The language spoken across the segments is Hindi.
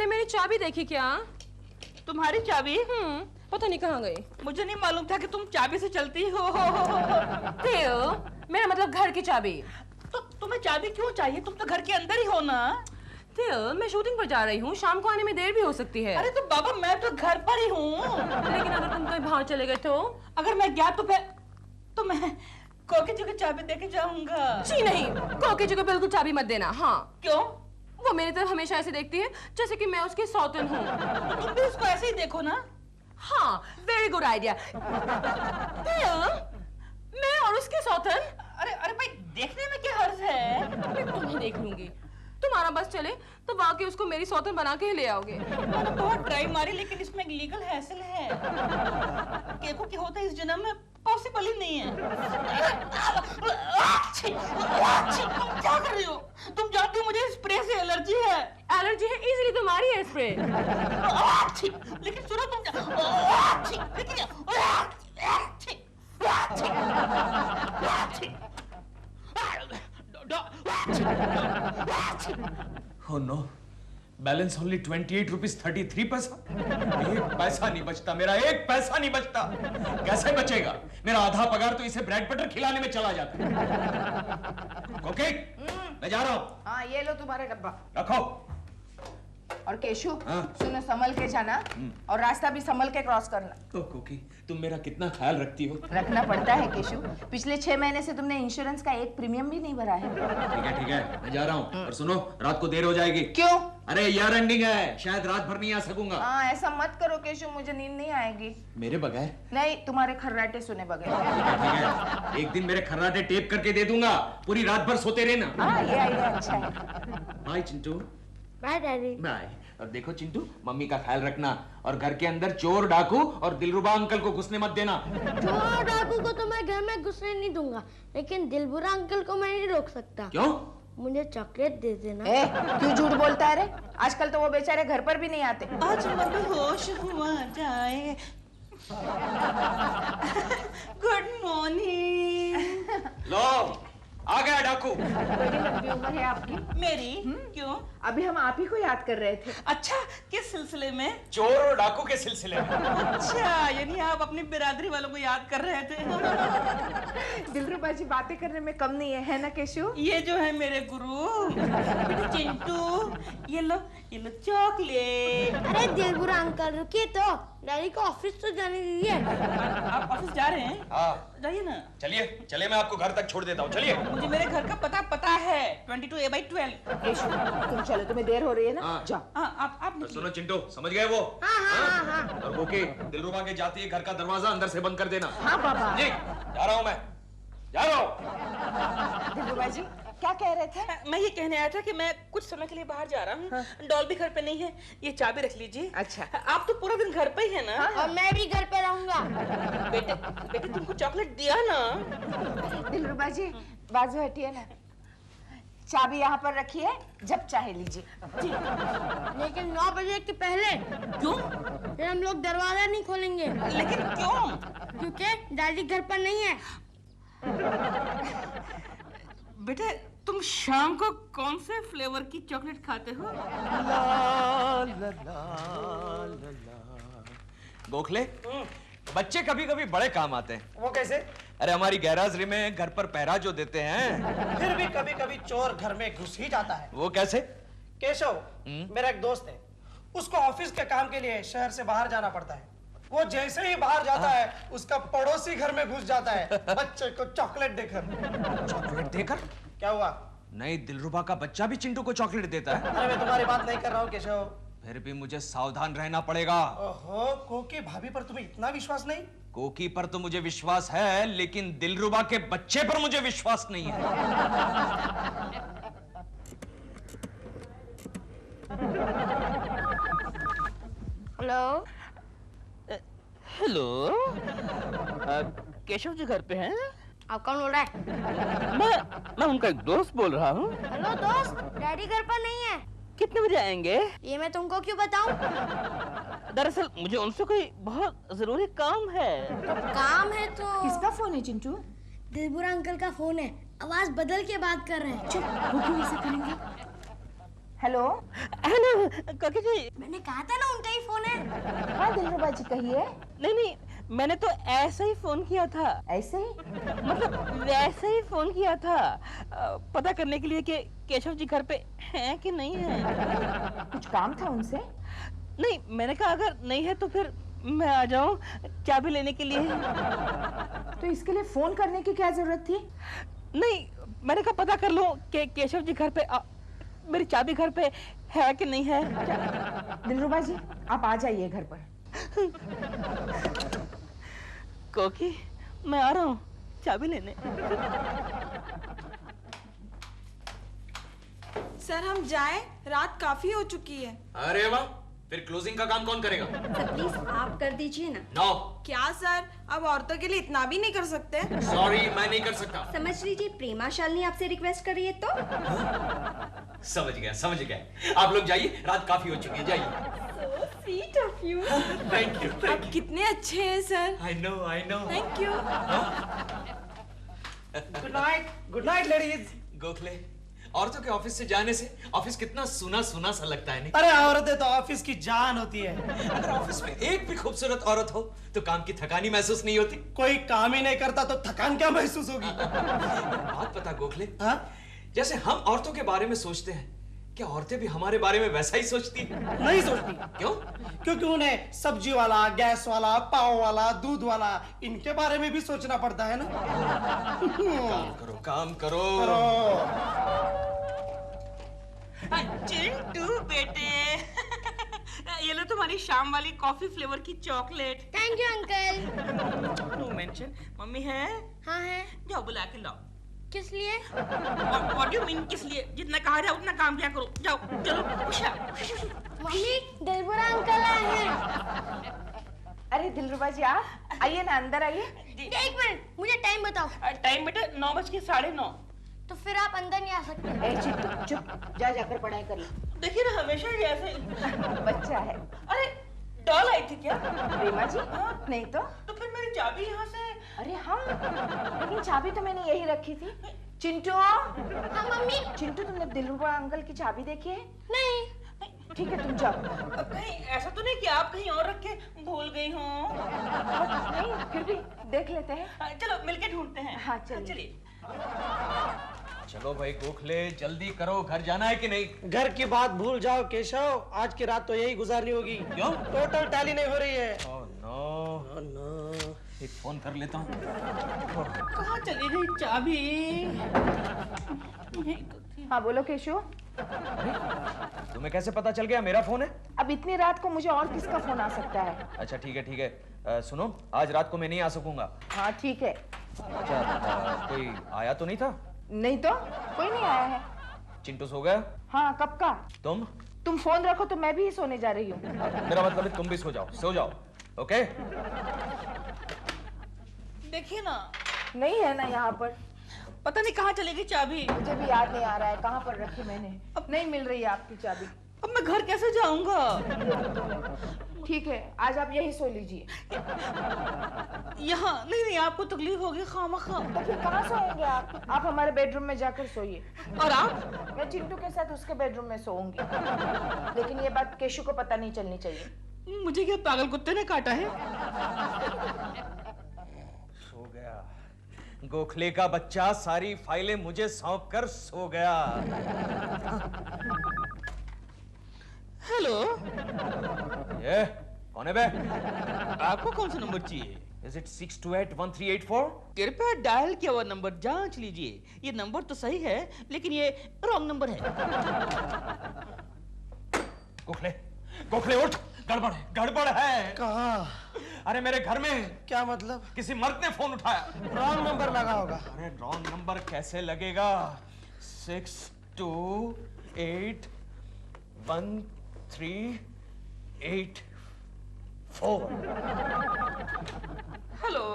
तुमने मेरी चाबी देखी क्या? तुम्हारी चाबी? पता नहीं कहाँ गई। मुझे नहीं मालूम था कि तुम चाबी से चलती हो। मेरा मतलब घर की चाबी। तो तुम्हें चाबी क्यों चाहिए? तुम तो घर के अंदर ही हो ना। मैं शूटिंग पर जा रही हूँ, शाम को आने में देर भी हो सकती है। अरे तो बाबा मैं तो घर पर ही हूँ। लेकिन अगर तुम कहीं बाहर चले गए तो? अगर मैं गया तो मैं कोकी जी को चाबी देके जाऊंगा। जी नहीं, कोकी जी को बिल्कुल चाबी मत देना। हाँ। क्यों? वो मेरी तरफ हमेशा ऐसे देखती है जैसे कि मैं उसकी सौतन हूँ। तो तुम भी उसको ऐसे ही देखो ना। हाँ, वेरी गुड आइडिया। मैं और उसकी सौतन? अरे भाई देखने में क्या हर्ज है? मैं तुम्हें देख लूंगी। तुम्हारा बस चले तो वाकई उसको मेरी सौतन बना के ही ले आओगे। मैंने बहुत ट्राई मारी लेकिन इसमें एक लीगल हैसल है। केको के होता इस जन्म में पॉसिबल ही नहीं है। तुम क्या कर रही हो? तुम जानती हो मुझे स्प्रे से एलर्जी है। एलर्जी है इजीली तुम्हारी है स्प्रे। लेकिन सुनो तुम Oh no, balance only 28 rupees 33 पैसा। एक पैसा नहीं बचता, मेरा एक पैसा नहीं बचता। कैसे बचेगा? मेरा आधा पगार तो इसे ब्रेड बटर खिलाने में चला जाता है। ओके, मैं जा रहा हूँ। हाँ ये लो तुम्हारा डब्बा। रखो। और केशु, हाँ? सुनो संभल के जाना और रास्ता भी संभल के क्रॉस करना। तो कोकी, तुम मेरा कितना ख्याल रखती हो। रखना पड़ता है केशु, पिछले 6 महीने से तुमने इंश्योरेंस का एक प्रीमियम भी नहीं भरा है। ठीक है, मैं जा रहा हूँ। और सुनो, रात को देर हो जाएगी। क्यों? अरे ईयर एंडिंग है, शायद रात भर नहीं आ सकूंगा। हाँ ऐसा मत करो केशु, मुझे नींद नहीं आएगी। मेरे बगैर? नहीं, तुम्हारे खर्राटे सुने बगैर। ठीक है, एक दिन मेरे खर्राटे टेप करके दे दूंगा, पूरी रात भर सोते रहना। हाँ ये आइडिया अच्छा है। Bye Chintu. Bye daddy. Bye. और देखो चिंटू, मम्मी का ख्याल रखना और घर के अंदर चोर डाकू और दिलरुबा अंकल को घुसने मत देना। चोर डाकू को तो मैं घर में घुसने नहीं दूंगा, लेकिन दिलबुरा अंकल को मैं नहीं रोक सकता। क्यों? मुझे चॉकलेट दे देना। क्यों झूठ बोलता है रे? आजकल तो वो बेचारे घर पर भी नहीं आते। आज मैं होश हुआ जाए। Good morning. लो, आ गया डाकू। बड़ी लंबी उम्र है आपकी। मेरी? क्यों? अभी हम आप ही को याद कर रहे थे। अच्छा, किस सिलसिले में? चोर और डाकू के सिलसिले में। अच्छा, यानी आप अपनी बिरादरी वालों को याद कर रहे थे। दिलरुबा जी बातें करने में कम नहीं है ना केशु? ये जो है मेरे गुरु बेटा चिंटू, ये लो चॉकलेट। अरे दिलबुरा अंकल रुकिए तो, डैडी को ऑफिस तो जाने दीजिए। आप ऑफिस जा रहे हैं? हाँ। जाइए ना। चलिए मैं आपको घर तक छोड़ देता हूँ, चलिए। मुझे मेरे घर का पता है, 22A/12। केशु तुम चलो, तुम्हें देर हो रही है ना। हाँ। जाओ। हाँ, आप सुनो चिंटू, समझ गए वो? हाँ। और ओके, दिलरुबा के जाती है घर का दरवाजा अंदर से बंद कर देना। हाँ बाबा। जी, जा रहा हूँ मैं। जा रहा हूँ। दिलरुबा जी क्या कह रहे थे? मैं ये कहने आया था कि मैं कुछ समय के लिए बाहर जा रहा हूँ। डॉल भी घर पे नहीं है, ये चाबी रख लीजिए। अच्छा। आप तो पूरा दिन घर पे ही है ना? और मैं भी घर पे रहूंगा। बेटे तुमको चॉकलेट दिया ना? दिलरुबा जी बाजू हटिए ना, चाबी यहाँ पर रखी है, जब चाहे लीजिए। लेकिन 9 बजे के पहले। क्यों? फिर हम लोग दरवाजा नहीं खोलेंगे। लेकिन क्यों? क्योंकि डैडी घर पर नहीं है। बेटे तुम शाम को कौन से फ्लेवर की चॉकलेट खाते हो? गोखले, बच्चे कभी कभी बड़े काम आते हैं। वो कैसे? अरे हमारी गैराजरी में घर पर पहरा जो देते हैं। फिर भी कभी कभी चोर घर में घुस ही जाता है। वो कैसे? केशव मेरा एक दोस्त है, उसको ऑफिस के काम के लिए शहर से बाहर जाना पड़ता है। वो जैसे ही बाहर जाता है, उसका पड़ोसी घर में घुस जाता है बच्चे को चॉकलेट देकर। चॉकलेट देकर? क्या हुआ? नहीं, दिलरुबा का बच्चा भी चिंटू को चॉकलेट देता है। अरे मैं तुम्हारी बात नहीं कर रहा हूँ केशव। फिर भी मुझे सावधान रहना पड़ेगा। ओहो, कोकी भाभी पर तुम्हें इतना विश्वास नहीं? कोकी पर तो मुझे विश्वास है, लेकिन दिलरुबा के बच्चे पर मुझे विश्वास नहीं है। हेलो। हेलो, केशव जी घर पे हैं? आप कौन बोल रहा है? मैं उनका एक दोस्त बोल रहा हूँ। हेलो दोस्त, डैडी घर पर नहीं है। कितने बजे आएंगे? ये मैं तुमको क्यों बताऊं? दरअसल मुझे उनसे कोई बहुत जरूरी काम है। काम है तो? किसका फोन है चिंटू? दिलबुरा अंकल का फोन है, आवाज बदल के बात कर रहे हैं। चुप, वो क्यों ऐसा करेंगे? हेलो। हेलो काकी जी। मैंने कहा था ना उनका ही फोन है। हाँ दिलरुबा जी कहिए। नहीं, मैंने तो ऐसे ही फोन किया था। ऐसे ही? मतलब वैसे ही फोन किया था, पता करने के लिए कि केशव जी घर पे हैं कि नहीं है। कुछ काम था उनसे? नहीं, मैंने कहा अगर नहीं है तो फिर मैं आ जाऊं चाबी लेने के लिए। तो इसके लिए फोन करने की क्या जरूरत थी? नहीं, मैंने कहा पता कर लूं कि केशव जी घर पे मेरी चाबी घर पे है कि नहीं है। दिलरुबा जी आप आ जाइए घर पर। कोकी मैं आ रहा हूँ चाबी लेने। सर हम जाएं, रात काफी हो चुकी है। अरे वाह, फिर क्लोजिंग का काम कौन करेगा? सर प्लीज आप कर दीजिए ना। नो। क्या सर, अब औरतों के लिए इतना भी नहीं कर सकते? सॉरी, मैं नहीं कर सकता। समझ लीजिए प्रेमा शालिनी आपसे रिक्वेस्ट कर रही है तो। समझ गया। आप लोग जाइए, रात काफी हो चुकी है, जाइए। Sweet of you. Thank you. आप कितने अच्छे हैं sir. I know. Thank you. Good night ladies. Gokhale, औरतों के ऑफिस से जाने से ऑफिस कितना सुना सा लगता है नहीं? अरे औरतें तो ऑफिस की जान होती है। अगर ऑफिस में एक भी खूबसूरत औरत हो तो काम की थकानी महसूस नहीं होती। कोई काम ही नहीं करता तो थकान क्या महसूस होगी? बात पता गोखले, हाँ? जैसे हम औरतों के बारे में सोचते हैं, क्या औरतें भी हमारे बारे में वैसा ही सोचती हैं? नहीं सोचती। क्यों? क्योंकि उन्हें सब्जी वाला, गैस वाला, पाव वाला, दूध वाला, इनके बारे में भी सोचना पड़ता है ना। काम करो। चिंटू बेटे, ये लो तुम्हारी शाम वाली कॉफी फ्लेवर की chocolate. Thank you uncle. No mention. Mummy है? हाँ है। जाओ बुला के लाओ। किस लिए? व्हाट डू यू मीन किस लिए? जितना कहा जाए उतना काम किया करो। जाओ चलो। मम्मी दिलबुरा अंकल आए हैं। अरे दिलरुबा जी आप आइए ना, अंदर आइए। एक मिनट मुझे टाइम बताओ। टाइम बेटा 9:09। तो फिर आप अंदर नहीं आ सकते। ए चिट्टू चुप, जा जाकर पढ़ाई कर लो। देखिए ना हमेशा ही ऐसे। बच्चा है। अरे डॉल आई थी क्या? प्रेमा जी नहीं तो। तो फिर मेरी चाबी यहाँ से। अरे हाँ, लेकिन चाबी तो मैंने यही रखी थी। चिंटू। हाँ मम्मी। चिंटू तुमने दिलरुबा अंकल की चाबी देखी है? नहीं। ठीक है तुम जाओ। कहीं ऐसा तो नहीं कि आप कहीं और रख के भूल गई हो? नहीं फिर भी देख लेते हैं। चलो मिलके ढूंढते हैं। हाँ, चलिए। चलिए। चलो भाई गोखले, जल्दी करो, घर जाना है कि नहीं? घर की बात भूल जाओ केशव, आज की रात तो यही गुजारनी होगी। क्यों? टोटल टैली नहीं हो रही है। Oh no. एक फोन कर लेता हूँ। कहाँ चली गई चाबी? हाँ बोलो केशव। तुम्हें कैसे पता चल गया मेरा फोन है? अब इतनी रात को मुझे और किसका फोन आ सकता है? अच्छा ठीक है। सुनो, आज रात को मैं नहीं आ सकूंगा। हाँ ठीक है। अच्छा, कोई आया तो नहीं था? नहीं तो कोई नहीं आया है। चिंटू सो गया? हाँ कब का? तुम फोन रखो तो मैं भी सोने जा रही हूँ। मेरा मतलब है तुम भी सो जाओ। ओके? देखिए ना, नहीं है ना यहाँ पर। पता नहीं कहाँ चली गई चाबी। मुझे भी याद नहीं आ रहा है कहाँ पर रखी मैंने। अब नहीं मिल रही है आपकी चाबी। अब मैं घर कैसे जाऊंगा? ठीक है आज आप यही सो लीजिए। यहाँ नहीं, आपको तकलीफ होगी खामखा। तो फिर कहाँ सोएंगे आप? आप हमारे बेडरूम में जाकर सोइए। और आप? मैं चिंटू के साथ उसके बेडरूम में सोऊंगी। लेकिन ये बात केशु को पता नहीं चलनी चाहिए। मुझे क्या पागल कुत्ते ने काटा है? सो गया। गोखले का बच्चा सारी फाइलें मुझे सौंप कर सो गया। हेलो, ये कौन है बे? आपको कौन सा नंबर चाहिए? Is it 6281384? कृपया डायल किया हुआ नंबर जांच लीजिए। ये नंबर तो सही है लेकिन ये रॉन्ग नंबर है। गोखले उठ, गड़बड़ है। कहाँ? अरे मेरे घर में। क्या मतलब? किसी मर्द ने फोन उठाया। रॉन्ग नंबर लगा होगा। अरे रॉन्ग नंबर कैसे लगेगा? 6281384। Hello,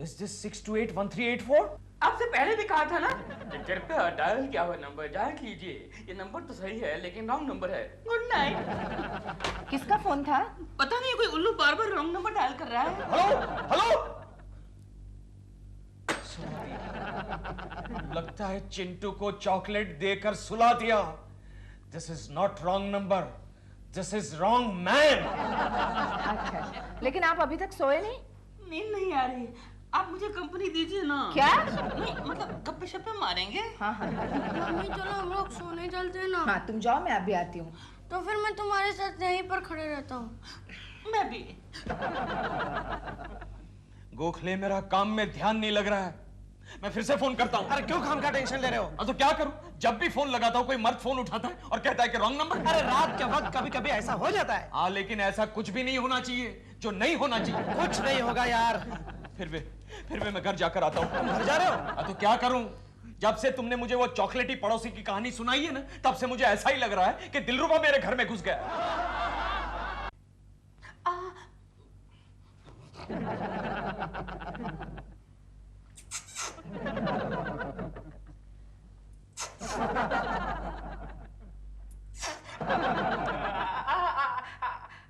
Is this 6281384? आपसे पहले भी कहा था ना कि कृपया डायल किया हुआ नंबर जांच लीजिए। ये नंबर तो सही है लेकिन रॉन्ग नंबर है। Good night. किसका फोन था? पता नहीं कोई उल्लू बार बार रॉन्ग नंबर डायल कर रहा है। हेलो। लगता है चिंटू को चॉकलेट देकर सुला दिया। This is not wrong number, this is wrong man. अच्छा, लेकिन आप अभी तक सोए नहीं? नींद नहीं आ रही, आप मुझे कंपनी दीजिए ना। क्या? नहीं मतलब गप्पे शप्पे मारेंगे। हाँ हाँ मम्मी चलो हम लोग सोने चलते हैं ना। हाँ, तुम जाओ, मैं अभी आती हूँ। तो फिर मैं तुम्हारे साथ यहीं पर खड़े रहता हूँ। मैं भी। गोखले, मेरा काम में ध्यान नहीं लग रहा है, मैं फिर से फोन करता हूँ। अरे क्यों खाम का टेंशन ले रहे हो? तो क्या करूं? जब भी फोन लगाता हूं कोई मर्द फोन उठाता है और कहता है कि रॉन्ग नंबर। अरे रात के वक्त कभी कभी ऐसा हो जाता है। हाँ, लेकिन ऐसा कुछ भी नहीं होना चाहिए जो नहीं होना चाहिए। कुछ नहीं होगा यार। फिर भी मैं घर जाकर आता हूँ। घर जा रहे हो? हाँ, तो क्या करूं? जब से तुमने मुझे वो चॉकलेटी पड़ोसी की कहानी सुनाई है ना, तब से मुझे ऐसा ही लग रहा है कि दिलरुबा मेरे घर में घुस गया।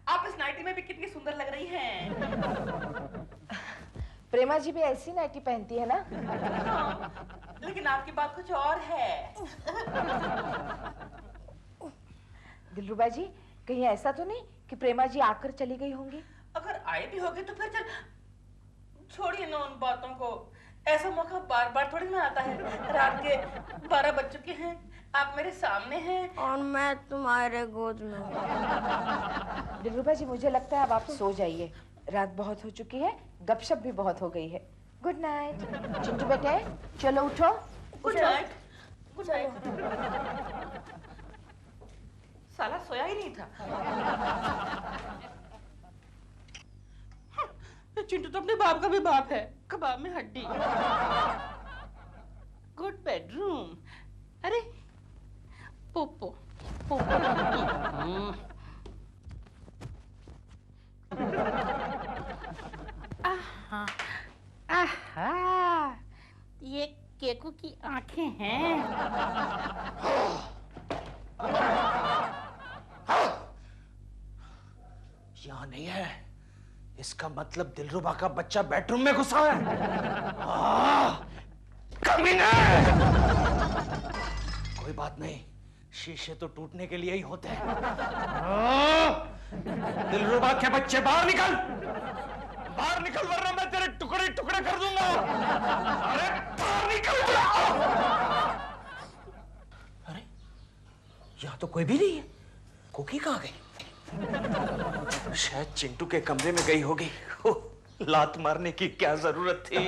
आप इस नाइटी में भी कितनी सुंदर लग रही हैं। प्रेमा जी भी ऐसी नाइटी पहनती है ना? लेकिन आपकी बात कुछ और है। दिलरुबा जी, कहीं ऐसा तो नहीं कि प्रेमा जी आकर चली गई होंगी? अगर आए भी होगे तो फिर चल छोड़िए ना उन बातों को। ऐसा मौका बार बार थोड़ी ना आता है। रात के 12 बज चुके हैं, आप मेरे सामने हैं और मैं तुम्हारे गोद में हूँ। दिलरुबा जी, मुझे लगता है अब आप सो जाइए, रात बहुत हो चुकी है, गपशप भी बहुत हो गई है। Good night. चिंटू बेटे, चलो उठो। Good night. Good night. साला सोया ही नहीं था। चिंटू तो अपने बाप का भी बाप है, कबाब में हड्डी। Good bedroom. अरे पोपो पोपो। आहा आहा, ये केकू की आंखें हैं। यहाँ नहीं है, इसका मतलब दिलरुबा का बच्चा बेडरूम में घुसा है। कमीने! कोई बात नहीं, शीशे तो टूटने के लिए ही होते हैं। दिलरुबा के बच्चे बाहर निकल, बाहर निकल, वरना मैं तेरे टुकड़े टुकड़े कर दूंगा। अरे बाहर निकल! अरे यहाँ तो कोई भी नहीं है। कुकी कहाँ गई? शायद चिंटू के कमरे में गई होगी। लात मारने की क्या जरूरत थी?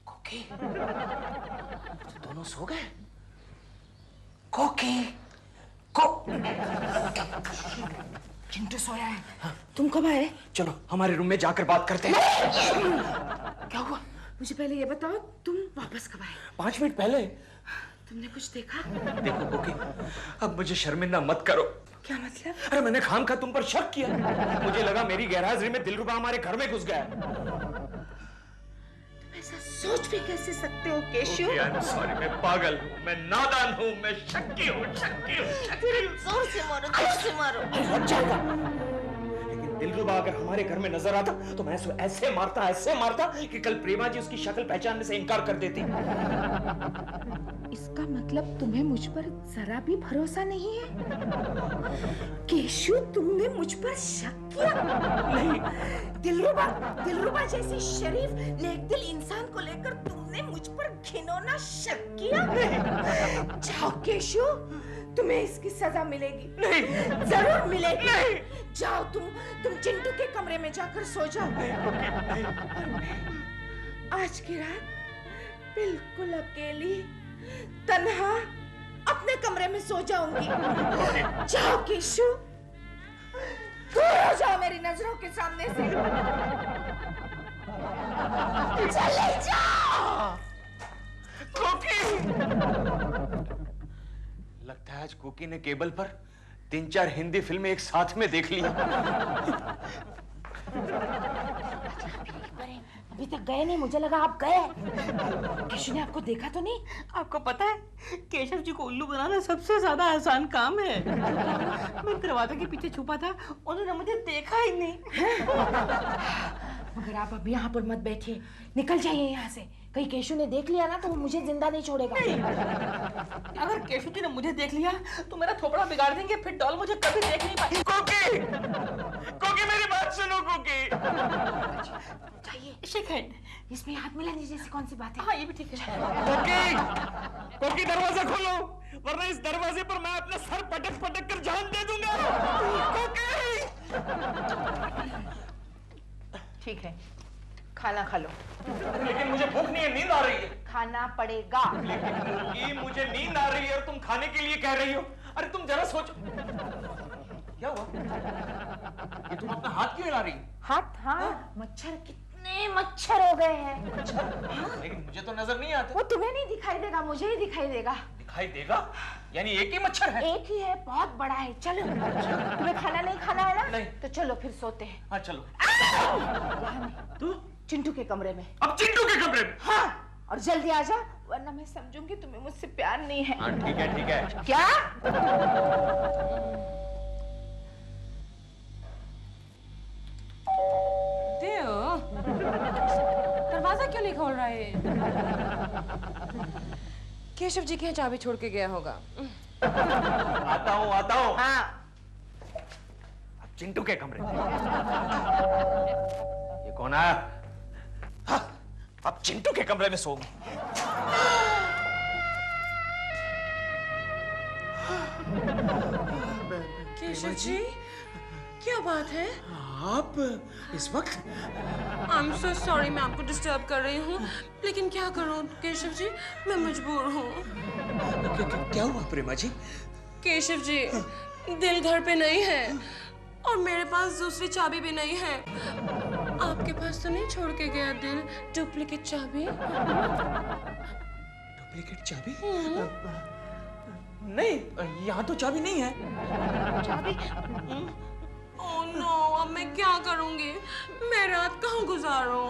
कोकी, तो दोनों सो गए? कोकी, चिंटू सोया है। हाँ। तुम कब आए? चलो हमारे रूम में जाकर बात करते हैं। क्या हुआ? मुझे पहले ये बताओ, तुम वापस कब आए? 5 मिनट पहले। तुमने कुछ देखा? देखो कोकी, अब मुझे शर्मिंदा मत करो। क्या मतलब? अरे मैंने खाम खा तुम पर शक किया। मुझे लगा मेरी गैरहाजिरी में दिलरुबा हमारे घर में घुस गया। तुम ऐसा सोच भी कैसे सकते हो केशु? आई एम सॉरी, मैं पागल हूँ, मैं नादान हूँ, मैं शक्की हूँ। जोर से मारो, जोर से मारो। लग जाएगा। लेकिन दिलरुबा अगर हमारे घर में नजर आता तो मैं उसको ऐसे मारता कि कल प्रेमा जी उसकी शक्ल पहचानने से इनकार कर देती। इसका मतलब तुम्हें मुझ पर जरा भी भरोसा नहीं है? केशु, तुमने मुझ पर शक किया? नहीं। दिलरुबा जैसी शरीफ नेकदिल इंसान को लेकर तुमने मुझ पर घिनौना शक किया? जाओ केशु, तुम्हें इसकी सजा मिलेगी। नहीं, जरूर मिलेगी। नहीं। जाओ, तुम चिंटू के कमरे में जाकर सो जाओ। नहीं। आज की रात बिल्कुल अकेली, तन्हा अपने कमरे में सो जाऊंगी। जाओ केशु, दूर हो जाओ मेरी नजरों के सामने से। चले जाओ। कोकी! लगता है आज कोकी ने केबल पर 3-4 हिंदी फिल्में एक साथ में देख ली। अभी तक गए नहीं, मुझे लगा आप गए। केशव ने आपको देखा तो नहीं? आपको पता है केशव जी को उल्लू बनाना सबसे ज्यादा आसान काम है। मैं दरवाजे के पीछे छुपा था, उन्होंने मुझे देखा ही नहीं। मगर आप अब यहाँ पर मत बैठिए, निकल जाइए यहाँ से। कहीं केशव ने देख लिया ना तो वो मुझे जिंदा नहीं छोड़ेगा। अगर केशव जी ने मुझे देख लिया तो मेरा थोपड़ा बिगाड़ देंगे, फिर डॉल मुझे कभी देख नहीं पाएगी। कोकी, कोकी मेरी बात सुनो कोकी। चाहिए शेक हैंड। इसमें हाथ मिलाने जैसी कौन सी बात है? हाँ ये भी ठीक है। कोकी, कोकी दरवाजा खोलो, वरना इस दरवाजे पर मैं अपना सर पटक पटक कर जान दे दूंगा। कोकी। ठीक है, खाना खा लो। लेकिन मुझे भूख नहीं है, नींद आ रही है। खाना पड़ेगा। लेकिन कोकी मुझे नींद आ रही है और तुम खाने के लिए कह रही हो। अरे तुम जरा सोचो। क्या हुआ? ये तुम अपना हाथ क्यों हिला रही हो? हाथ? हाँ, मच्छर, कितने मच्छर हो गए हैं। लेकिन मुझे तो नजर नहीं आते। वो तुम्हें नहीं दिखाई देगा, मुझे ही दिखाई देगा। दिखाई देगा? यानी एक ही मच्छर है? एक ही है, बहुत बड़ा है। चलो, तुम्हें खाना नहीं खाना है ना? नहीं। तो चलो फिर सोते हैं। हाँ चलो। तू चिंटू के कमरे में। अब चिंटू के कमरे में? हाँ, और जल्दी आ जा, वरना मैं समझूंगी तुम्हें मुझसे प्यार नहीं है। हाँ ठीक है ठीक है। क्या? दरवाजा क्यों नहीं खोल रहा है? केशव जी के यहाँ चाबी छोड़ के गया होगा। आता हूँ आता हूँ। हाँ। अब चिंटू के कमरे में। ये कौन आया? हाँ, अब चिंटू के कमरे में सोऊंगी। केशव जी, क्या बात है? आप इस वक्त? आई एम सो सॉरी, मैं आपको डिस्टर्ब कर रही हूँ, लेकिन क्या करूँ केशव जी, मैं मजबूर हूँ। क्या हुआ प्रेमा जी? केशव जी, दिल घर पे नहीं है और मेरे पास दूसरी चाबी भी नहीं है। आपके पास तो नहीं छोड़ के गया दिल डुप्लीकेट चाबी? डुप्लीकेट चाबी? नहीं, यहाँ तो चाबी नहीं है। चाबी? ओह नो, अब मैं क्या करूँगी? मैं रात कहाँ गुजारूँ?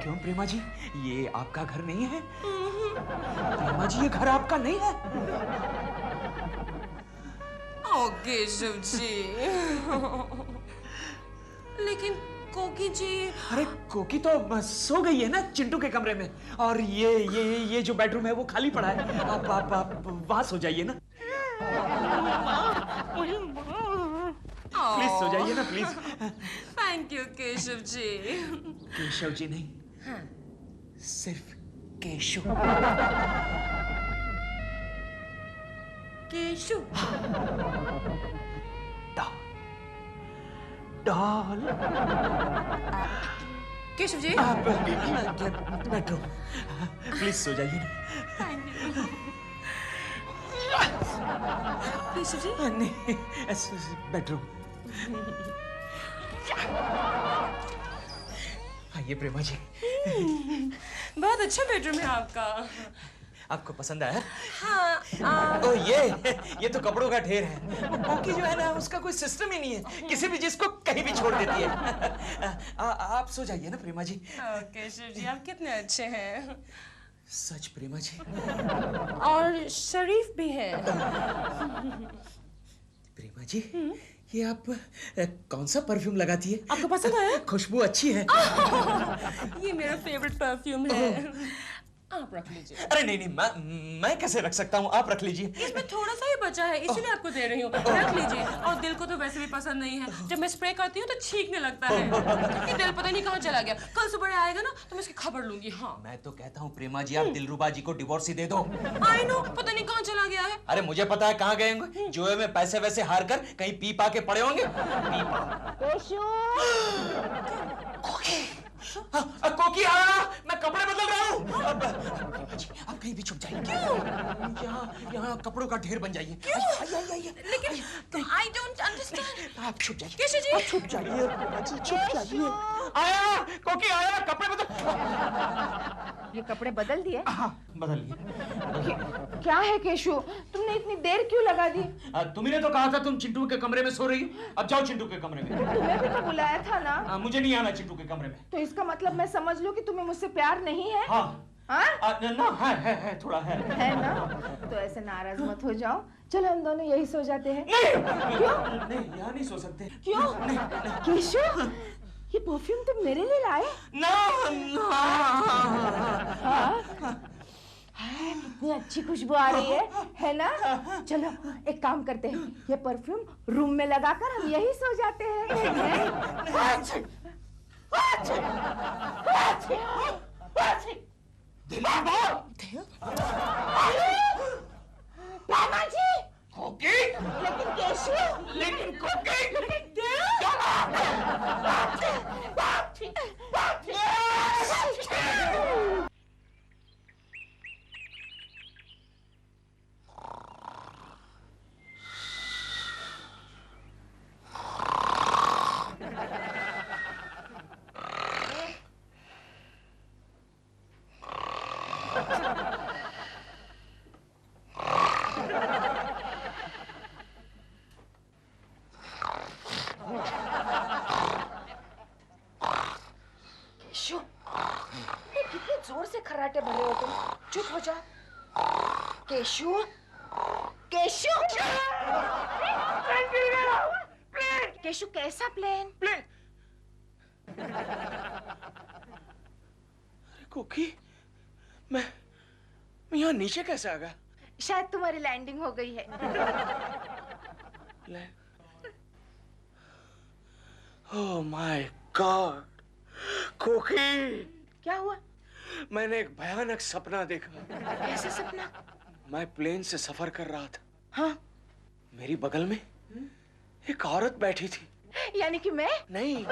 क्यों प्रेमा जी, ये आपका घर नहीं है? प्रेमा जी, ये घर आपका नहीं है? ओह केशव जी। लेकिन कोकी जी। अरे कोकी तो सो गई है ना चिंटू के कमरे में, और ये जो बेडरूम है वो खाली पड़ा है। आप वहां सो जाइए ना। प्लीज सो जाइए ना please. Thank you Keshav ji. Keshav ji नहीं, हाँ, सिर्फ Keshu. Keshu? Doll. Keshav ji? Bedroom, please सो जाइए ना। केशव जी? नहीं, बेडरूम। आइए प्रेमा जी। बहुत अच्छा बेडरूम है आपका। आपको पसंद आया? हाँ। ओ ये तो कपड़ों का ढेर है। वो कोकी जो है ना, उसका कोई सिस्टम ही नहीं है, किसी भी चीज को कहीं भी छोड़ देती है। आप सो जाइए ना प्रेमा जी। केशव जी, आप कितने अच्छे हैं। सच प्रेमा जी। और शरीफ भी है। प्रेमा जी, ये आप कौन सा परफ्यूम लगाती है? आपको पसंद आया? खुशबू अच्छी है। ये मेरा फेवरेट परफ्यूम है। आप रख लीजिए। अरे नहीं, मैं कैसे रख सकता हूँ, आप रख लीजिए। इसमें थोड़ा सा ही बचा है, इसीलिए आपको दे रही हूँ। रख लीजिए। और दिल को तो वैसे भी पसंद नहीं है, जब मैं स्प्रे करती हूँ तो छींकने लगता है। ये दिल पता नहीं कहाँ चला गया। कल सुबह आएगा ना तो मैं इसकी खबर लूंगी। हाँ, मैं तो कहता हूँ प्रेमा जी, आप दिलरुबा जी को डिवोर्स ही दे दो। आई नो, पता नहीं कहाँ चला गया है। अरे मुझे पता है कहाँ गए होंगे। जुए में पैसे वैसे हार कर कहीं पी पा के पड़े होंगे। कोकी आया, मैं कपड़े बदल रहा हूँ। आप कहीं भी छुप जाइए। क्यों? यहाँ कपड़ों का ढेर बन जाइए। लेकिन आई डोंट अंडरस्टैंड। आप छुप जाइए। केशव जी? छुप जाइए, छुप जाइए। आया, कोकी आया, कपड़े बदल। ये कपड़े बदल दिए? हाँ बदल लिए। क्या है केशु, तुमने इतनी देर क्यों लगा दी? तुम्ही ने तो कहा था तुम चिंटू के कमरे में सो रही हो। अब जाओ चिंटू के कमरे में। तुम्हें भी तो बुलाया था ना। मुझे नहीं आना चिंटू के कमरे में। तो इसका मतलब मैं समझ लूं कि तुम्हें मुझसे प्यार नहीं है? हाँ हाँ? ना है थोड़ा है ना? तो ऐसे नाराज मत हो जाओ, चलो हम दोनों यही सो जाते हैं। नहीं क्यों? नहीं यहाँ नहीं सो सकते। क्यों? केशु, ये परफ्यूम तुम मेरे लिए लाए? ना हाय, कितनी अच्छी खुशबू आ रही है ना? चलो एक काम करते हैं, ये परफ्यूम रूम में लगाकर हम यही सो जाते हैं। पामा जी, खोकी लेकिन केशु, लेकिन खोकी केशु, कितने जोर से खर्राटे भर रहे हो तुम? चुप हो जा। केशु, केशु, केशु कैसा प्लेन? खोकी मैं यहाँ नीचे कैसे आ गया? शायद तुम्हारी लैंडिंग हो गई है। ओह माय गॉड खोकी, क्या हुआ? मैंने एक भयानक सपना देखा। कैसा सपना? मैं प्लेन से सफर कर रहा था। हाँ? मेरी बगल में एक औरत बैठी थी। यानी कि मैं? नहीं,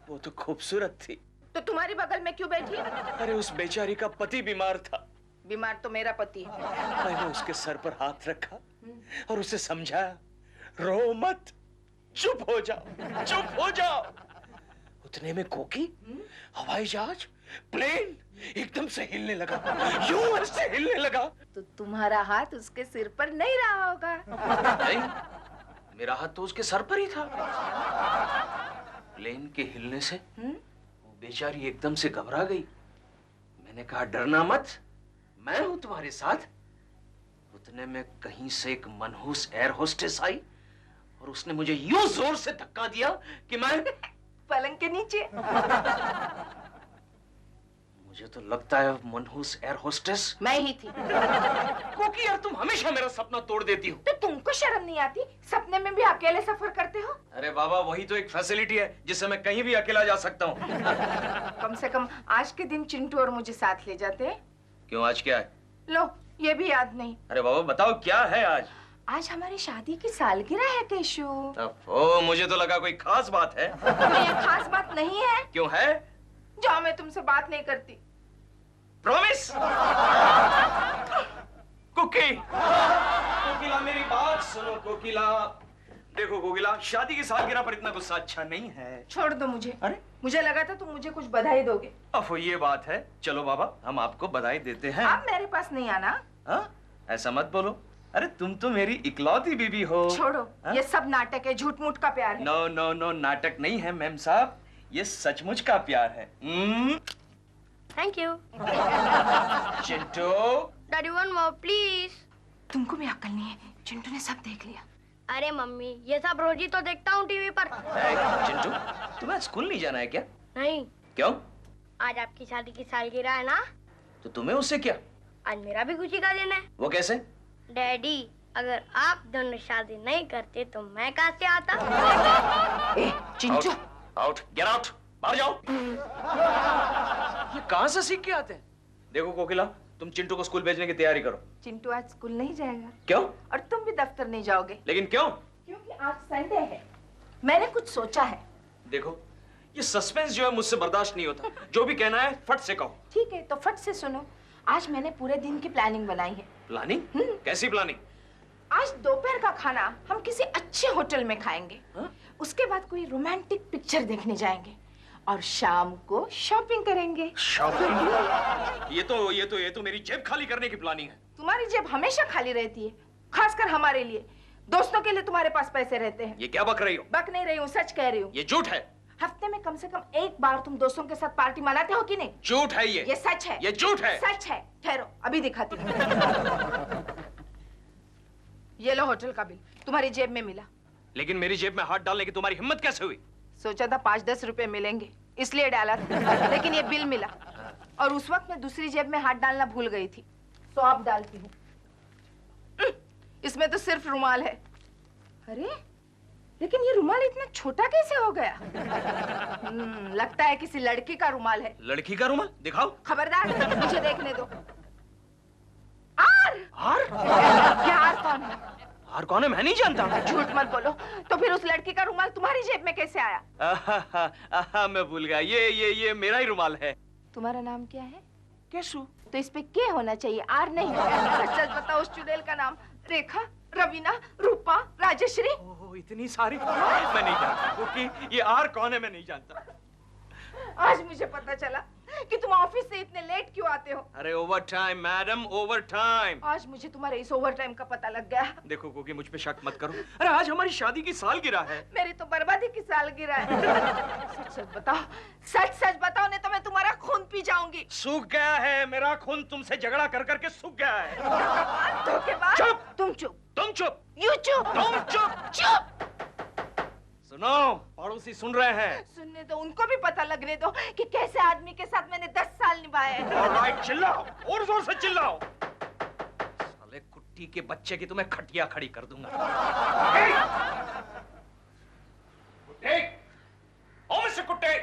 वो तो खूबसूरत थी। तो तुम्हारी बगल में क्यों बैठी? अरे उस बेचारी का पति बीमार था। बीमार तो मेरा पति है। मैंने उसके सर पर हाथ रखा और उसे समझाया, रो मत, चुप हो जाओ, चुप हो जाओ। उतने में खोकी हवाई जहाज, प्लेन एकदम से हिलने लगा, यूं ऐसे हिलने लगा। तो तुम्हारा हाथ उसके सिर पर नहीं रहा होगा। नहीं, मेरा हाथ तो उसके सर पर ही था। प्लेन के हिलने से वो बेचारी एकदम से घबरा गई। मैंने कहा डरना मत, मैं हूं तुम्हारे साथ। उतने में कहीं से एक मनहूस एयर होस्टेस आई और उसने मुझे यूं जोर से धक्का दिया कि मैं पलंग के नीचे। मुझे तो लगता है मनहूस एयर होस्टेस मैं ही थी। क्योंकि यार तुम हमेशा मेरा सपना तोड़ देती हो। तो तुमको शर्म नहीं आती? सपने में भी अकेले सफर करते हो? अरे बाबा, वही तो एक फैसिलिटी है जिससे मैं कहीं भी अकेला जा सकता हूँ। कम से कम आज के दिन चिंटू और मुझे साथ ले जाते। क्यों, आज क्या है? लो, ये भी याद नहीं। अरे बाबा बताओ क्या है आज? आज हमारी शादी की सालगिरह है केशु। ओ, मुझे तो लगा कोई खास बात है। ये खास बात नहीं है। क्यों है? जाओ, मैं तुमसे बात नहीं करती। प्रॉमिस? कुकी, कोकिला मेरी बात सुनो कोकिला। देखो कोकिला, शादी की सालगिरह पर इतना गुस्सा अच्छा नहीं है। छोड़ दो मुझे। अरे मुझे लगा था तुम मुझे कुछ बधाई दोगे। अब ये बात है। चलो बाबा, हम आपको बधाई देते हैं। आप मेरे पास नहीं आना। हाँ? ऐसा मत बोलो। अरे तुम तो मेरी इकलौती बीबी हो। छोड़ो, हा? ये सब नाटक है, झूठ मूठ का प्यार है। नो नो नो, नाटक नहीं है मैम साहब, ये सचमुच का प्यार है। Thank you. Chintu, daddy one more please. तुमको भी अक्ल नहीं है, चिंटू ने सब देख लिया। अरे मम्मी, ये सब रोज ही तो देखता हूँ टीवी पर। चिंटू, तुम्हें स्कूल नहीं जाना है क्या? नहीं। क्यों? आज आपकी शादी की सालगिरह है ना? तो तुम्हें उससे क्या? आज मेरा भी खुशी का दिन है। वो कैसे? डैडी, अगर आप दोनों शादी नहीं करते तो मैं कहाँ से आता? ए, चिंटू, आउट, गेट आउट, बाहर जाओ। ये कहाँ से सीख के आते हैं? देखो कोकिला, तुम चिंटू को स्कूल भेजने की तैयारी करो। चिंटू आज स्कूल नहीं जाएगा। क्यों? और तुम भी दफ्तर नहीं जाओगे। लेकिन क्यों? क्योंकि आज संडे है। मैंने कुछ सोचा है। देखो, ये सस्पेंस जो है मुझसे बर्दाश्त नहीं होता। जो भी कहना है फट से कहो। ठीक है, तो फट से सुनो। आज मैंने पूरे दिन की प्लानिंग बनाई है। प्लानिंग? कैसी प्लानिंग? आज दोपहर का खाना हम किसी अच्छे होटल में खाएंगे। हाँ? उसके बाद कोई रोमांटिक पिक्चर देखने जाएंगे और शाम को शॉपिंग करेंगे। शॉपिंग? ये तो मेरी जेब खाली करने की प्लानिंग है। तुम्हारी जेब हमेशा खाली रहती है, खासकर हमारे लिए। दोस्तों के लिए तुम्हारे पास पैसे रहते हैं। ये क्या बक रही हो? बक नहीं रही हूँ, सच कह रही हूँ। ये झूठ है। हफ्ते में कम से कम एक बार तुम दोस्तों के साथ पार्टी मनाते हो कि नहीं? झूठ है ये। ये सच है। ये झूठ है। सच है। ठहरो, अभी दिखाती हूँ। ये लो होटल का बिल, तुम्हारी जेब में मिला। लेकिन मेरी जेब में हाथ डालने की तुम्हारी हिम्मत कैसे हुई? सोचा था 5-10 रुपए मिलेंगे, इसलिए डाला था, लेकिन ये बिल मिला। और उस वक्त मैं दूसरी जेब में हाथ डालना भूल गई थी, तो अब डालती हूँ। इसमें तो सिर्फ रुमाल है। अरे, लेकिन ये रुमाल इतना छोटा कैसे हो गया? लगता है किसी लड़की का रुमाल है। लड़की का रुमाल? दिखाओ। खबरदार, मुझे देखने दो। आर! आर? क्या आर कौन है? आर कौन है? मैं नहीं जानता। झूठ मत बोलो। तो फिर उस लड़की का रुमाल तुम्हारी जेब में कैसे आया? मैं भूल गया। ये मेरा ही रुमाल है। तुम्हारा नाम क्या है? केशु। तो इस पे के होना चाहिए, आर नहीं। सच सच बताओ उस चुड़ैल का नाम। रेखा, रवीना, रूपा, राजश्री। ओह, इतनी सारी। मैं नहीं जानता क्योंकि ये आर कौन है मैं नहीं जानता। आज मुझे पता चला कि तुम ऑफिस से इतने लेट क्यों आते हो। अरे over time madam, over time. आज मुझे तुम्हारे इस ओवर टाइम का पता लग गया। देखो क्योंकि मुझ पे शक मत करो। अरे आज हमारी शादी की सालगिरह है। मेरी तो बर्बादी की सालगिरह है। सच सच बताओ, सच सच बताओ, नहीं तो मैं तुम्हारा खून पी जाऊंगी। सूख गया है मेरा खून, तुमसे झगड़ा कर करके सूख गया है। धोखेबाज। चुप। तुम चुप। तुम चुप। यू चुप। तुम चुप। चुप। सुनो, पड़ोसी सुन रहे हैं। सुनने दो, उनको भी पता लगने दो कि कैसे आदमी के साथ मैंने 10 साल निभाए हैं। ऑलराइट, चिल्लाओ और जोर से चिल्लाओ। साले कुट्टी के बच्चे की तुम्हें खटिया खड़ी कर दूंगा। कुट्टे! ओ मिस्टर कुट्टे!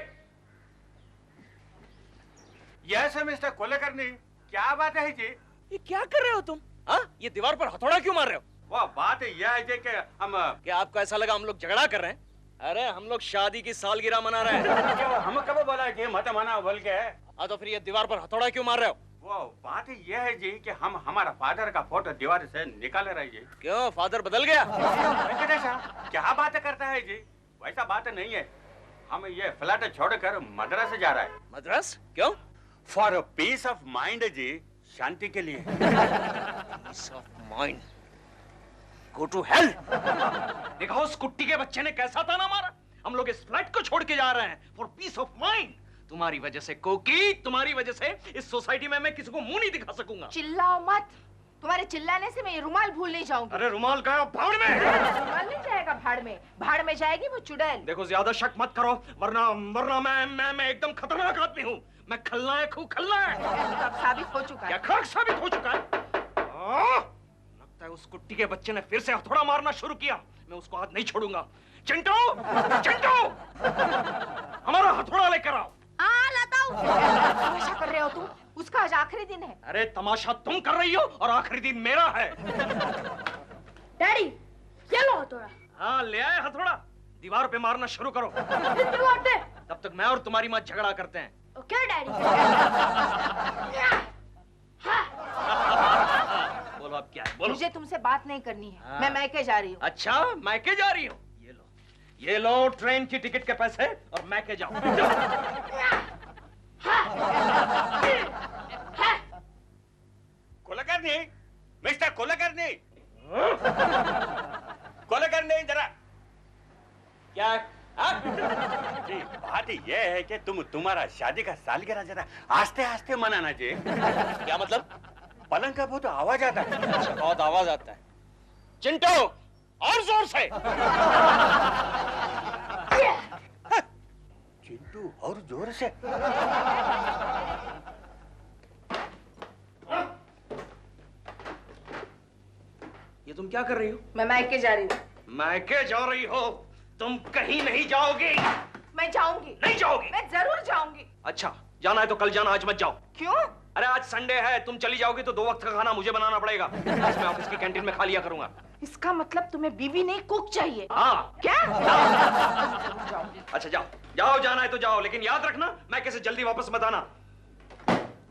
यस मिस्टर कुलकर्णी, क्या बात है जी? ये क्या कर रहे हो तुम? हाँ? ये दीवार पर हथौड़ा क्यों मार रहे हो? वो बात यह है जी कि हम क्या आपको ऐसा लगा हम लोग झगड़ा कर रहे हैं? अरे हम लोग शादी की सालगिरह मना रहे हैं। हम कब बोला कि मत मना बोल के? हाँ तो फिर ये दीवार पर हथौड़ा क्यों मार रहे हो? वो बात यह है जी कि हम हमारा फादर का फोटो दीवार से निकाल रहे जी। क्यों, फादर बदल गया? वेंकटेशा, क्या बात करता है जी? वैसा बात नहीं है। हम ये फ्लैट छोड़कर मद्रास जा रहा है। मद्रास? क्यों? फॉर पीस ऑफ माइंड जी, शांति के लिए। Peace of mind? Go to hell. देखो उस कुट्टी के बच्चे ने कैसा ताना मारा। हम लोग इस फ्लैट को छोड़ के जा रहे हैं फॉर पीस ऑफ माइंड। तुम्हारी वजह से कोकी, तुम्हारी वजह से इस सोसाइटी में मैं किसी को मुंह नहीं दिखा सकूंगा। चिल्लाओ मत, तुम्हारे चिल्लाने से मैं ये रुमाल भूल नहीं जाऊंगी। अरे रुमाल का भाड़ में। रुमाल नहीं जाएगा भाड़ में, भाड़ में जाएगी वो चुड़ैल। देखो ज्यादा शक मत करो, वरना मैं एकदम खतरनाक आदमी हूँ। मैं खलनायक हूँ, खलनायक। तो अब साबित हो चुका क्या है। खाक साबित हो चुका है? लगता है उस कुट्टी के बच्चे ने फिर से हथौड़ा मारना शुरू किया। मैं उसको हाथ नहीं छोड़ूंगा। चिंटू, चिंटू, हमारा हथौड़ा लेकर आओ। लाता हूँ। तमाशा कर रहे हो तुम? उसका आज आखिरी दिन है। अरे तमाशा तुम कर रही हो और आखिरी दिन मेरा है। डैडी, ये लो हथौड़ा। हाँ ले आए हथौड़ा। दीवार पे मारना शुरू करो। तब तक मैं और तुम्हारी माँ झगड़ा करते हैं। Okay daddy. बोलो अब क्या है, बोलो। मुझे तुमसे बात नहीं करनी है। हाँ। मैं मैके जा रही हूँ। अच्छा, मैके जा रही हो? ये लो ट्रेन की टिकट के पैसे और मैके जाओ। कुलकर्णी, मिस्टर कुलकर्णी, कुलकर्णी जरा। क्या? जी बात यह है कि तुम्हारा शादी का सालगिरह जरा आस्ते आस्ते मनाना जी। क्या मतलब? पलंग का बहुत आवाज आता है। अच्छा, बहुत आवाज आता है। चिंटू, और जोर से। चिंटू और जोर से। ये तुम क्या कर रही हो? मैं मैके जा रही हूँ। मैके जा रही हो? तुम कहीं नहीं जाओगी। मैं जाऊंगी। नहीं जाओगी? मैं जरूर जाऊंगी। अच्छा, जाना है तो कल जाना, आज मत जाओ। क्यों? अरे आज संडे है, तुम चली जाओगी तो 2 वक्त का खाना मुझे बनाना पड़ेगा। आज मैं ऑफिस की कैंटीन में खा लिया करूंगा। इसका मतलब तुम्हें बीवी नहीं कुक चाहिए? हाँ। क्या? अच्छा जाओ जाओ, जाना है तो जाओ, लेकिन याद रखना मैं कैसे जल्दी वापस मत आना।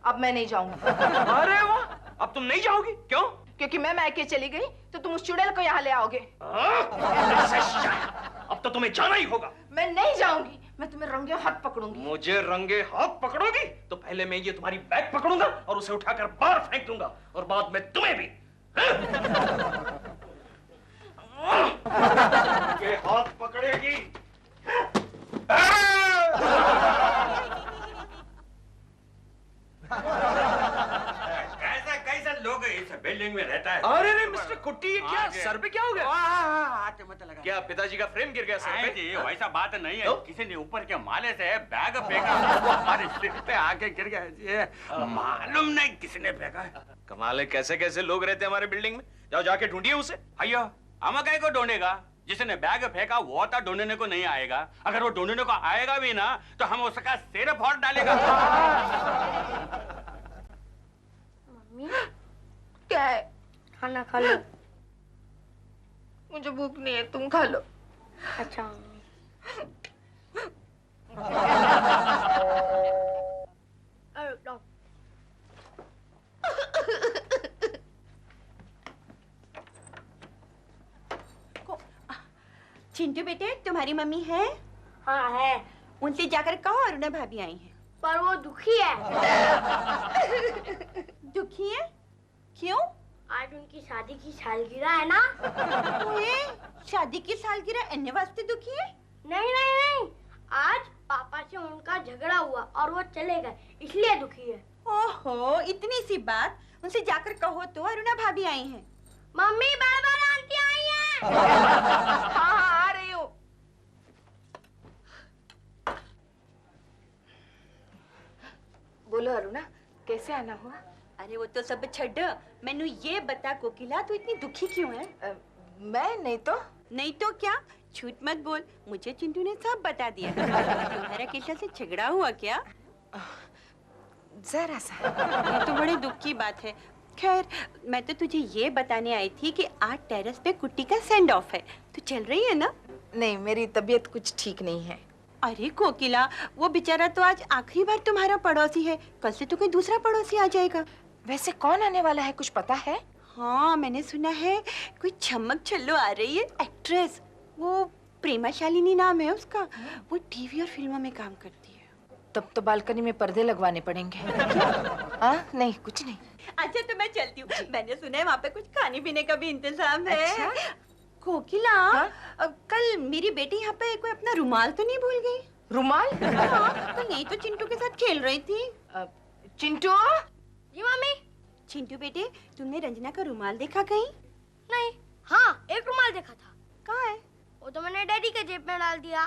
अब मैं नहीं जाऊंगी। अरे वाह, अब तुम नहीं जाओगी? क्यों? क्योंकि मैं मैके चली गई तो तुम उस चुड़ैल को यहाँ ले आओगे। अब तो तुम्हें जाना ही होगा। मैं नहीं जाऊंगी। मैं तुम्हें रंगे हाथ पकड़ूंगी। मुझे रंगे हाथ पकड़ोगी तो पहले मैं ये तुम्हारी बैग पकड़ूंगा और उसे उठाकर बाहर फेंक दूंगा और बाद में तुम्हें भी। ये हाथ पकड़ेगी। कैसे लोग इस बिल्डिंग में रहता है? अरे रे मिस्टर कुट्टी, ये क्या सर पे क्या हो गया? हाथ मत लगा। क्या पिताजी का फ्रेम गिर गया सर पे? जी वैसा बात नहीं है, किसी ने ऊपर के माले से बैग फेंका, वो हमारे सिर पे आके गिर गया। ये मालूम नहीं किसने फेंका है। कमाल है, कैसे कैसे लोग रहते हैं हमारे बिल्डिंग में। जाओ जाके ढूंढिए उसे। भैया हम कहीं को ढूंढेगा? जिसने बैग फेंका वो तो ढूंढने को नहीं आएगा। अगर वो ढूंढने को आएगा भी ना तो हम उसका सिर फोड़ डालेगा। मम्मी क्या है? खाना खा लो। मुझे भूख नहीं है, तुम खा लो। अच्छा मम्मी। अरे लो। चिंटू बेटे, तुम्हारी मम्मी है? हाँ है, उनसे जाकर कहो अरुणा भाभी आई हैं। पर वो दुखी है। दुखी है? क्यों? आज उनकी शादी की सालगिरह है ना। ओए, शादी की सालगिरह अन्य वास्ते दुखी है? नहीं नहीं नहीं, आज पापा से उनका झगड़ा हुआ और वो चले गए, इसलिए दुखी है। ओहो, इतनी सी बात, उनसे जाकर कहो तो अरुणा भाभी आई हैं। मम्मी बड़बड़ आंटी आई है। हाँ आ रही हूँ। बोलो अरुणा, कैसे आना हुआ? अरे वो तो सब छड्ड, मैनू ये बता कोकिला, तू इतनी दुखी क्यों है? मैं नहीं तो। नहीं तो क्या? झूठ मत बोल, मुझे चिंटू ने सब बता दिया। तुम्हारा केशव से झगड़ा हुआ क्या? जरा सा। ये तो बड़े दुख की बात है। खैर, मैं तो तुझे ये बताने आई थी कि आज टेरेस पे कुट्टी का सेंड ऑफ है। तू चल रही है ना? नहीं, मेरी तबीयत कुछ ठीक नहीं है। अरे कोकिला, वो बेचारा तो आज आखिरी बार तुम्हारा पड़ोसी है, कल से तो कोई दूसरा पड़ोसी आ जाएगा। वैसे कौन आने वाला है, कुछ पता है? हाँ, मैंने सुना है कोई छमक छल्लो आ रही है, एक्ट्रेस। वो प्रेमा शालिनी नाम है उसका। वो टीवी और फिल्मों में काम करती है। तब तो बालकनी में पर्दे लगवाने पड़ेंगे। हाँ, नहीं कुछ नहीं। अच्छा तो मैं चलती हूँ। मैंने सुना है वहाँ पे कुछ खाने पीने का भी इंतजाम है। अच्छा? कोकिला, हाँ? कल मेरी बेटी यहाँ पे कोई अपना रुमाल तो नहीं भूल गई? रुमाल? हाँ, कल यही तो चिंटू के साथ खेल रही थी। चिंटू? जी मम्मी। चिंटू बेटे, तुमने रंजना का रुमाल देखा कहीं? नहीं। हाँ, एक रुमाल देखा था। कहाँ है? वो तो मैंने डैडी के जेब में डाल दिया।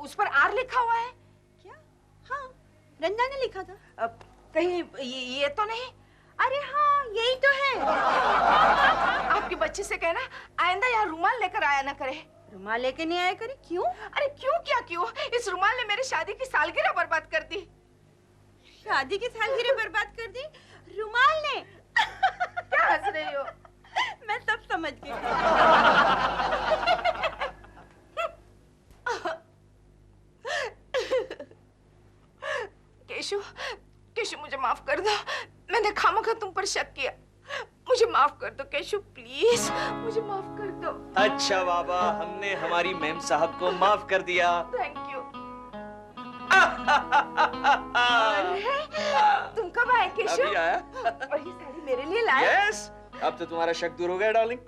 उस पर आर लिखा हुआ है क्या? हाँ, रंजना ने लिखा था। कहीं ये तो नहीं? अरे हाँ, यही तो है। आपके बच्चे से कहना आइंदा यहाँ रुमाल लेकर आया ना करे। रुमाल लेके नहीं आया करे? क्यों? अरे क्यों क्या क्यों? इस रुमाल ने मेरी शादी की सालगिरह बर्बाद कर दी। शादी की सालगिरह बर्बाद कर दी रुमाल ने? क्या हंस रही हो? मैं सब समझ गई। केशु, केशु मुझे माफ कर दो। मैंने खामखा तुम पर शक किया। मुझे माफ कर दो केशु, प्लीज मुझे माफ कर दो। अच्छा बाबा, हमने हमारी मैम साहब को माफ कर दिया। Thank you. अरे, तुम कब आए केशु? अभी आया। और ये साड़ी मेरे लिए लाए? यस, अब तो तुम्हारा शक दूर हो गया डार्लिंग।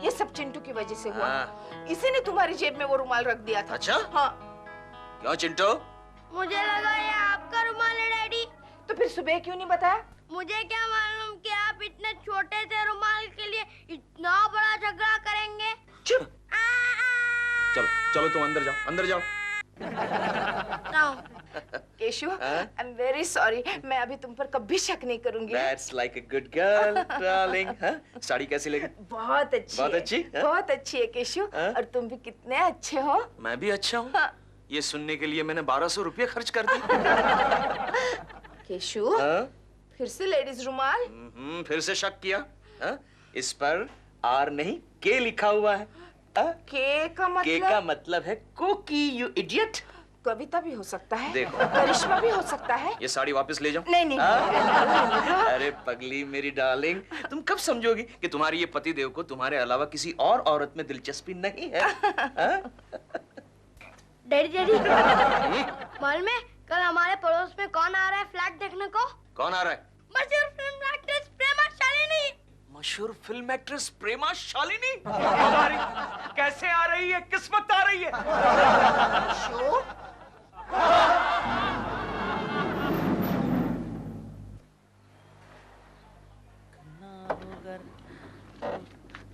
ये सब चिंटू की वजह से हुआ। हाँ। इसी ने तुम्हारी जेब में वो रुमाल रख दिया था। अच्छा? हाँ। क्यों चिंटू? मुझे लगा ये आपका रुमाल है डैडी। तो फिर सुबह क्यों नहीं बताया? मुझे क्या मालूम कि आप इतने छोटे से रुमाल के लिए इतना बड़ा झगड़ा करेंगे। चुप। चलो चलो, तुम अंदर जाओ, अंदर जाओ। Keshu, I am very sorry. मैं अभी तुम पर कभी शक नहीं करूंगी। That's like a good girl, darling. हाँ? साड़ी कैसी लगी? बहुत अच्छी बहुत है। अच्छी? हाँ? बहुत अच्छी है केशु। हाँ? और तुम भी कितने अच्छे हो। मैं भी अच्छा हूँ। हाँ। ये सुनने के लिए मैंने 1200 रुपये खर्च कर दिए। केशु, हाँ? फिर से लेडीज रुमाल? फिर से शक किया? हाँ? इस पर आर नहीं के लिखा हुआ है। हाँ? के का मतलब? के का मतलब है कोकी, यू इडियट। कविता भी हो सकता है, देखो। करिश्मा भी हो सकता है। ये साड़ी वापस ले जाओ। नहीं नहीं, अरे पगली मेरी डार्लिंग, तुम कब समझोगी कि तुम्हारी ये पति देव को तुम्हारे अलावा किसी और औरत में दिलचस्पी नहीं है? डैडी डैडी, मालूम है कल हमारे पड़ोस में कौन आ रहा है फ्लैट देखने को? कौन आ रहा है? मशहूर फिल्म एक्ट्रेस प्रेमा शालिनी। मशहूर फिल्म एक्ट्रेस प्रेमा शालिनी? कैसे आ रही है? किस वक्त आ रही है?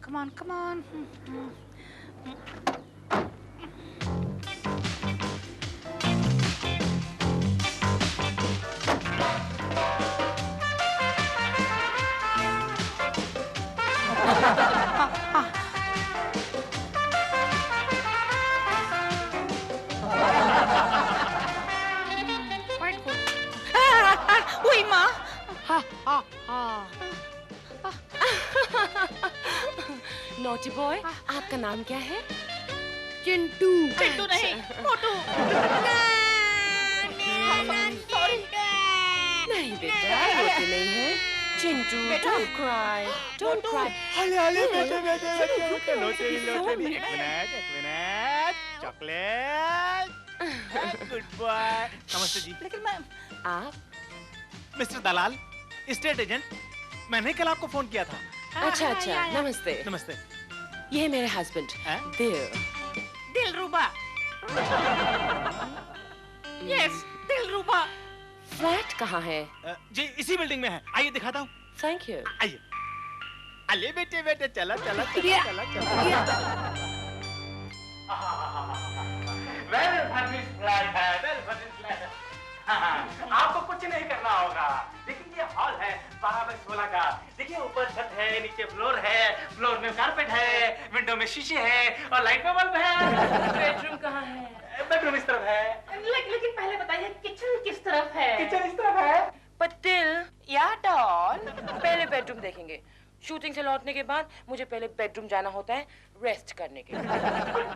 Come on, come on. Quite good. Uy, ma. Naughty boy, आपका नाम क्या है? चिंटू। चिंटू नहीं, मोटू। नहीं बेटा, रोते नहीं है। Chintu, don't cry, don't cry. Good boy. नमस्ते जी। लेकिन मैं आप? मिस्टर दलाल, स्टेट एजेंट, मैंने कल आपको फोन किया था। अच्छा अच्छा, नमस्ते। नमस्ते। ये है मेरे हस्बैंड, हैं? देव। दिलरुबा। यस, दिलरुबा। फ्लैट कहाँ है? जी इसी बिल्डिंग में है, आइए दिखाता हूँ। Thank you. आइए। अले बेटे बेटे, चला चला चला चला चला। वेल फर्निश्ड फ्लैट है, वेल फर्निश्ड फ्लैट है। आपको कुछ नहीं करना होगा। देखिए ये हॉल है 12x16 का। देखिए ऊपर छत है, नीचे फ्लोर है, फ्लोर में कारपेट है, विंडो में शीशे है और लाइट में बल्ब है। बेडरूम कहाँ है? बेडरूम इस तरफ है। लेकिन पहले बताइए किचन किस तरफ है? किचन इस तरफ है। पतिल, या डॉल। पहले बेडरूम देखेंगे। शूटिंग से लौटने के बाद मुझे पहले बेडरूम जाना होता है रेस्ट करने के लिए।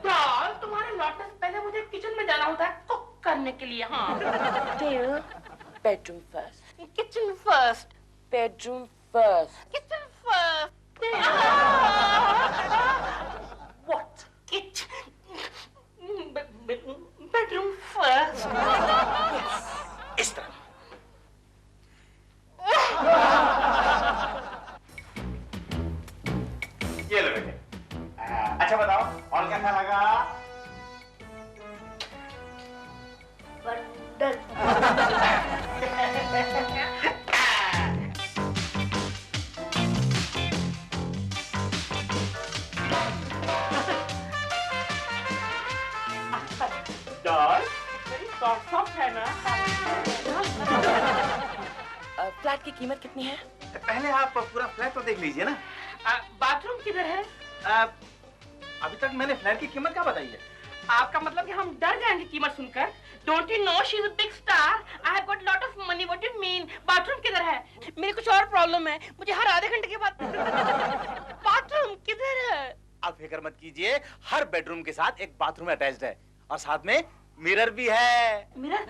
डॉल, तुम्हारे लौटने से पहले मुझे किचन में जाना होता है कुक करने के लिए। हाँ। दिल, bedroom first. Kitchen first. Bedroom first. Kitchen first. What? Bedroom first. इस तरफ। ये लो बेटे। अच्छा बताओ और कैसा लगा? डॉल, मेरी सॉफ्ट है ना? फ्लैट की कीमत कितनी है? पहले आप पूरा फ्लैट तो देख लीजिए ना। बाथरूम किधर है? अभी तक मैंने फ्लैट की कीमत क्या बताई है? आपका मतलब कि हम डर जाएंगे कीमत सुनकर? Don't you know she's a big star? I have got lot of money. What do you mean? Bathroom किधर है? मेरी कुछ और प्रॉब्लम है। मुझे हर आधे घंटे के बाद बाथरूम किधर है? आप फिक्र मत कीजिए, हर बेडरूम के साथ एक बाथरूम अटैच्ड है और साथ में मिरर भी है। मिरर?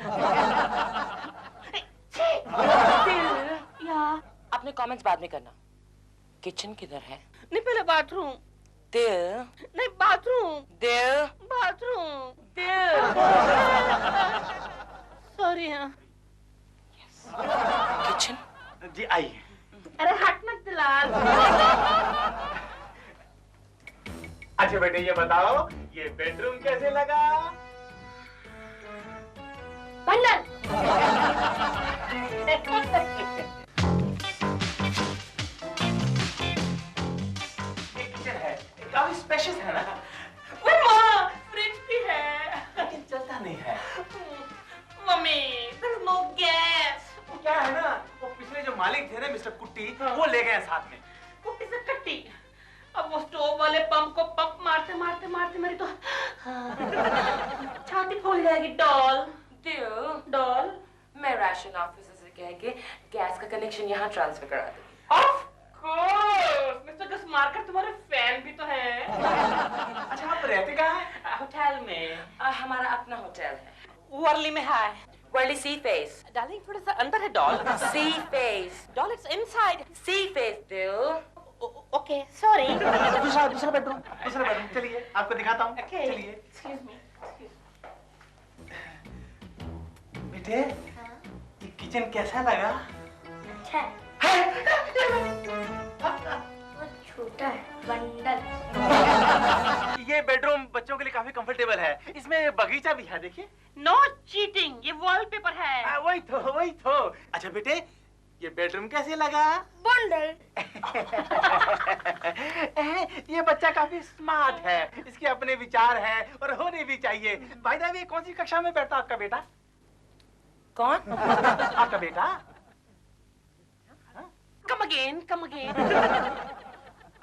या अपने कमेंट्स बाद में करना। किचन किधर है? नहीं, पहले बाथरूम। दिल, नहीं, बाथरूम। दिल, बाथरूम। दिल। सॉरी। हाँ। किचन। जी आइए। अरे हट मत दिलाल। अच्छा बेटे ये बताओ, ये बेडरूम कैसे लगा? बंडल। काफी स्पेशियस है ना? माँ, फ्रिज भी है लेकिन चलता नहीं है। Mummy, there's no gas। वो क्या है ना, वो पिछले जो मालिक थे ना मिस्टर कुट्टी, वो ले गए साथ में। कुट्टी से कट्टी। अब वो स्टोव वाले पंप को पंप मारते मारते मारते मेरी तो छाती फूल जाएगी। डॉल। दिल, डॉल। मैं राशन ऑफिसर से कह के गैस का कनेक्शन यहाँ ट्रांसफर करा दूंगी। ऑफ कोर्स, मिस्टर गस मार्कर तुम्हारे फैन भी तो है। अच्छा आप रहते कहाँ हैं? होटल में। हमारा अपना होटल है। वर्ली में है। वर्ली सी फेस। डार्लिंग थोड़ा सा अंदर है doll. Sea face. Doll it's inside. Sea face दिल। Okay sorry. दूसरा बेडरूम चलिए आपको दिखाता हूँ। Okay. चलिए एक्सक्यूज मी। बेटे ये किचन कैसा लगा? अच्छा छोटा है बंडल। ये बेडरूम बच्चों के लिए काफी कंफर्टेबल है। इसमें बगीचा भी है देखिए। नो चीटिंग, ये वॉलपेपर है। वही तो। अच्छा बेटे ये बेडरूम कैसे लगा? बंडल। ये बच्चा काफी स्मार्ट है, इसके अपने विचार हैं और होने भी चाहिए। भाई साहब ये कौन सी कक्षा में बैठता आपका बेटा? कौन? आपका बेटा? Come again.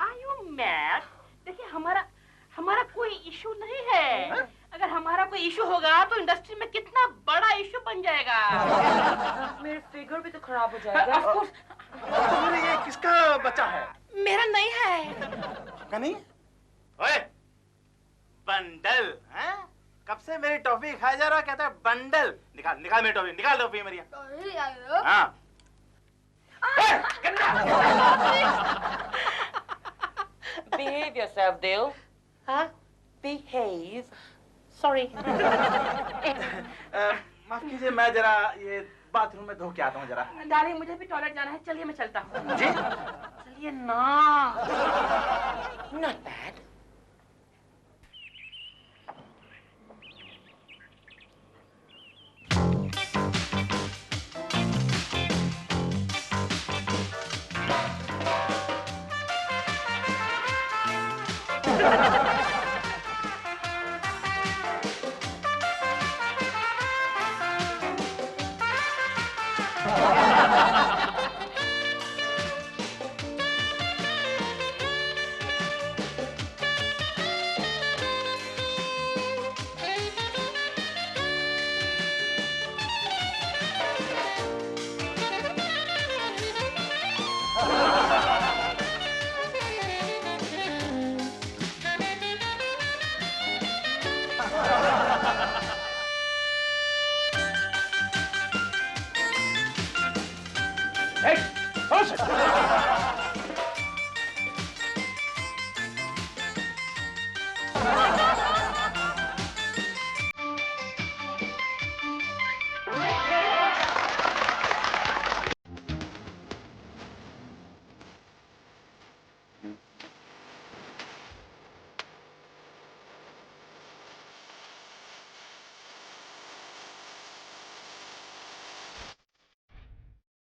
Are you mad? देखिए हमारा कोई इशू नहीं है। अगर हमारा कोई इशू होगा तो इंडस्ट्री में कितना बड़ा इशू बन जाएगा। मेरे फिगर भी तो खराब हो जाएगा। Of course, ये किसका बच्चा है? मेरा नहीं है। आपका नहीं? ओए बंडल हैं? कब से मेरी टॉफी खाया जा रहा कहता है बंडल। निकाल मेरी टॉफी, निकाल टॉफी मेरी। हाँ। Behave yourself, दिल। हाँ? Behave। Sorry। माफ कीजिए मैं जरा ये बाथरूम में धो के आता हूँ जरा। डार्लिंग मुझे भी टॉयलेट जाना है, चलिए मैं चलता हूँ। जी? चलिए ना। Not bad।